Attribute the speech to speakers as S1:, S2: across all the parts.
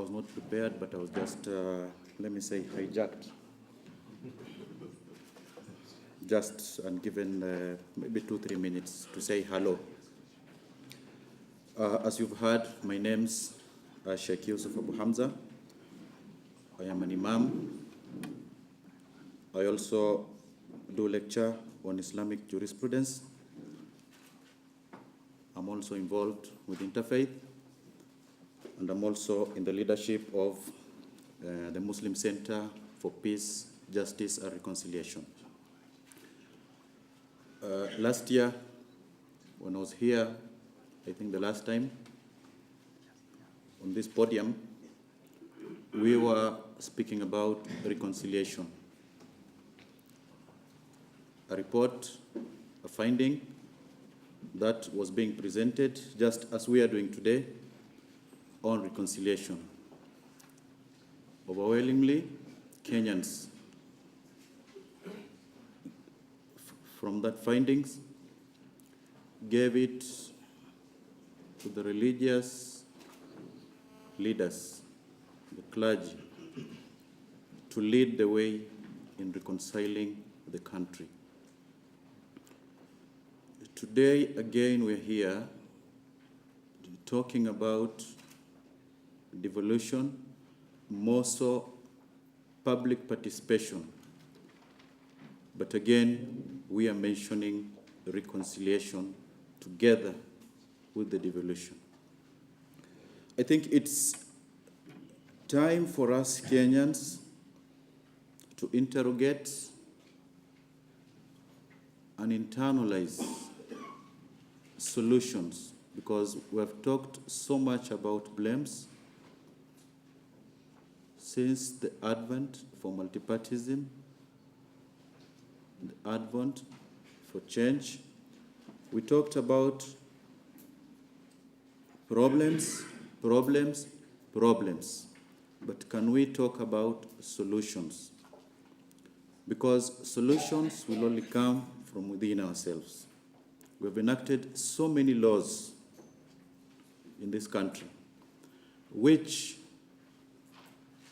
S1: was not prepared, but I was just, let me say, hijacked. Just and given maybe 2-3 minutes to say hello. As you've heard, my name's Sheikh Yusuf Abuhamza. I am an imam. I also do lecture on Islamic jurisprudence. I'm also involved with interfaith, and I'm also in the leadership of the Muslim Center for Peace, Justice, and Reconciliation. Last year, when I was here, I think the last time, on this podium, we were speaking about reconciliation. A report, a finding that was being presented, just as we are doing today, on reconciliation. Overwhelmingly, Kenyans, from that findings, gave it to the religious leaders, the clergy, to lead the way in reconciling the country. Today, again, we're here talking about devolution, more so public participation. But again, we are mentioning reconciliation together with the devolution. I think it's time for us Kenyans to interrogate and internalize solutions, because we have talked so much about blames since the advent for multipartyism, the advent for change. We talked about problems, but can we talk about solutions? Because solutions will only come from within ourselves. We have enacted so many laws in this country, which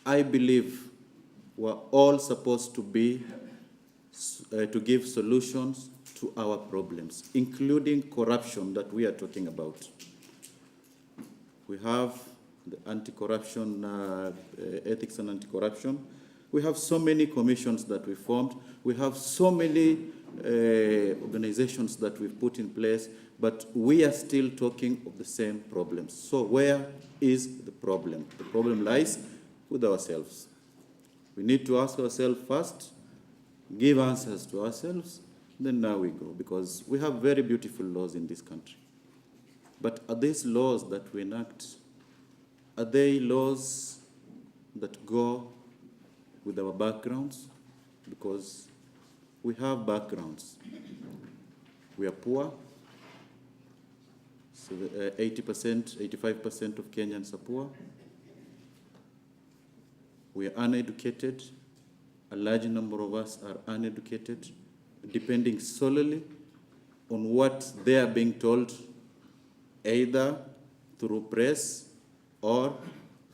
S1: I believe were all supposed to be to give solutions to our problems, including corruption that we are talking about. We have the anti-corruption, ethics and anti-corruption. We have so many commissions that we formed. We have so many organizations that we've put in place, but we are still talking of the same problems. So where is the problem? The problem lies with ourselves. We need to ask ourselves first, give answers to ourselves, then now we go, because we have very beautiful laws in this country. But are these laws that we enact, are they laws that go with our backgrounds? Because we have backgrounds. We are poor. So 80%, 85% of Kenyans are poor. We are uneducated. A large number of us are uneducated, depending solely on what they are being told, either through press or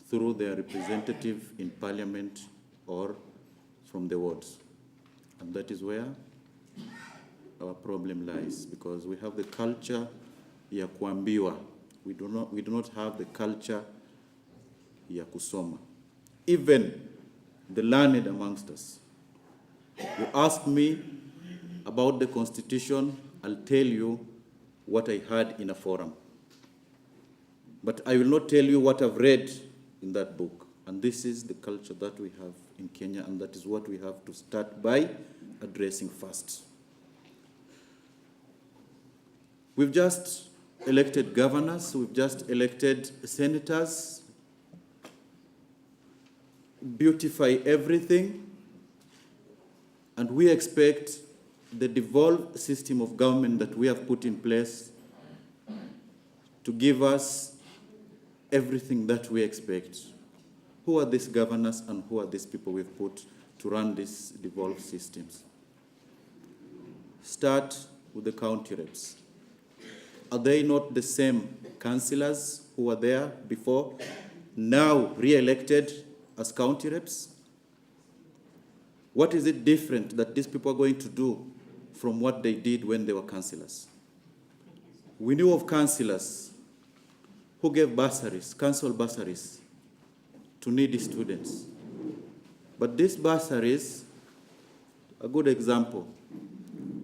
S1: through their representative in parliament or from the wards. And that is where our problem lies, because we have the culture ya kuambiwa. We do not have the culture ya kusoma. Even the learned amongst us. You ask me about the Constitution, I'll tell you what I heard in a forum. But I will not tell you what I've read in that book. And this is the culture that we have in Kenya, and that is what we have to start by addressing first. We've just elected governors, we've just elected senators, beautify everything, and we expect the devolved system of government that we have put in place to give us everything that we expect. Who are these governors and who are these people we've put to run these devolved systems? Start with the county reps. Are they not the same councillors who were there before now re-elected as county reps? What is it different that these people are going to do from what they did when they were councillors? We knew of councillors who gave bursaries, council bursaries, to needy students. But these bursaries, a good example,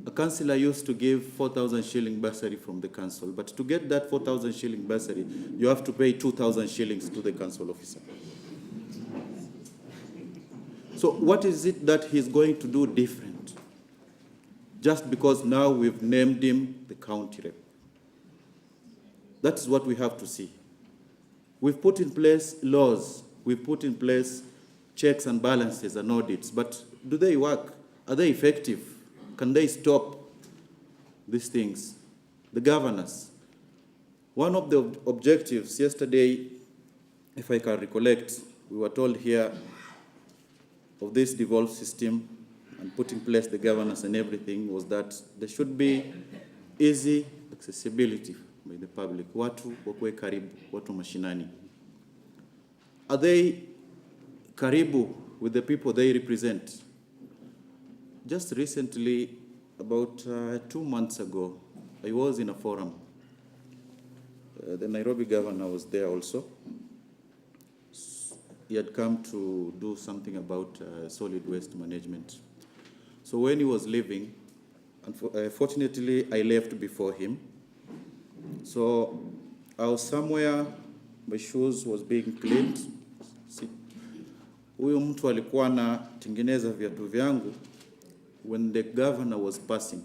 S1: a councillor used to give 4,000 shilling bursary from the council, but to get that 4,000 shilling bursary, you have to pay 2,000 shillings to the council officer. So what is it that he's going to do different? Just because now we've named him the county rep. That's what we have to see. We've put in place laws, we've put in place checks and balances and audits, but do they work? Are they effective? Can they stop these things? The governance. One of the objectives yesterday, if I can recollect, we were told here of this devolved system and put in place the governance and everything was that there should be easy accessibility by the public. Watu wakwe karibu, watu mashinani. Are they karibu with the people they represent? Just recently, about 2 months ago, I was in a forum. The Nairobi governor was there also. He had come to do something about solid waste management. So when he was leaving, fortunately, I left before him. So I was somewhere, my shoes was being cleaned. Huyu mtu alikuwa anatengeneza viatu vyangu when the governor was passing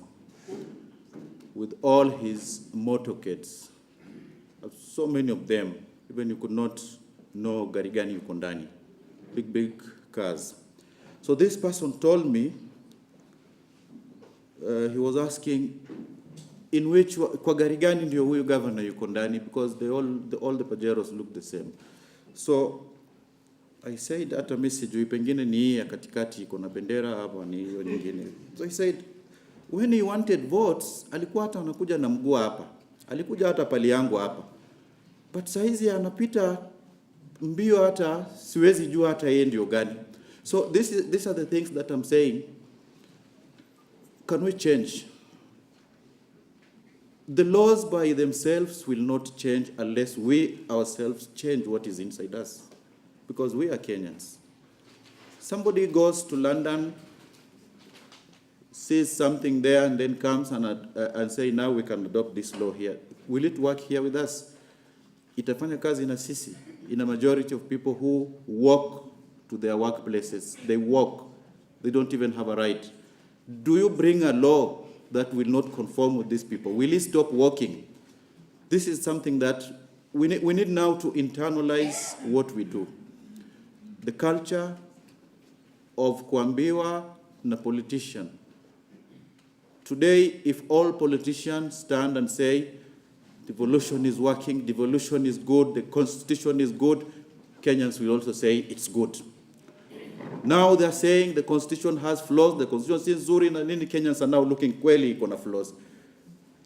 S1: with all his motorcades. So many of them, even you could not know gari gani yuko ndani. Big cars. So this person told me, he was asking, in which, kwa gari gani ndio huyu governor yuko ndani, because all the Pajeros look the same. So I said, hata mimi sijui, pengine ni hii ya katikati iko na bendera hapa ni hiyo nyingine. So he said, when he wanted votes, alikuwa hata anakuja na mguu hapa. Alikuja hata pali yangu hapa. But saizi anapita mbio hata siwezi jua hata yeye ndio gani. So these are the things that I'm saying. Can we change? The laws by themselves will not change unless we ourselves change what is inside us. Because we are Kenyans. Somebody goes to London, sees something there, and then comes and say, now we can adopt this law here. Will it work here with us? Itafanya kazi na sisi. In a majority of people who walk to their workplaces, they walk. They don't even have a right. Do you bring a law that will not conform with these people? Will he stop walking? This is something that we need now to internalize what we do. The culture of kuambiwa na politician. Today, if all politicians stand and say, devolution is working, devolution is good, the constitution is good, Kenyans will also say it's good. Now they're saying the constitution has flaws, the constitution is nzuri na nini, Kenyans are now looking kweli iko na flaws.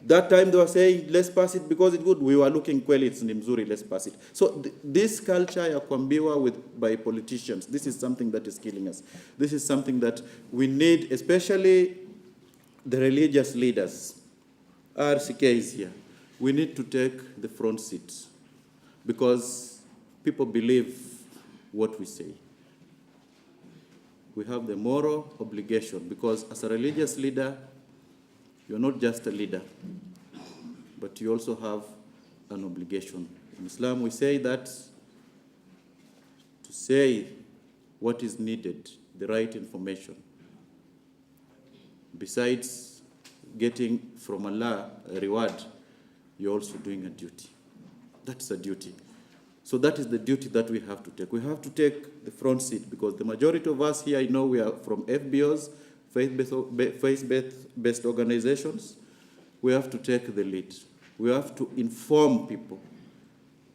S1: That time they were saying, let's pass it because it's good. We were looking kweli, it's mzuri, let's pass it. So this culture ya kuambiwa by politicians, this is something that is killing us. This is something that we need, especially the religious leaders. RCK is here. We need to take the front seat because people believe what we say. We have the moral obligation because as a religious leader, you're not just a leader, but you also have an obligation. In Islam, we say that to say what is needed, the right information, besides getting from Allah a reward, you're also doing a duty. That's a duty. So that is the duty that we have to take. We have to take the front seat because the majority of us here, I know we are from FBOs, faith-based organizations. We have to take the lead. We have to inform people.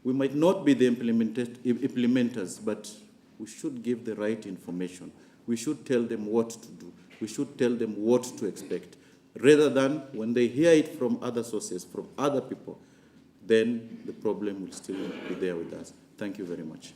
S1: We might not be the implementers, but we should give the right information. We should tell them what to do. We should tell them what to expect, rather than when they hear it from other sources, from other people, then the problem will still be there with us. Thank you very much.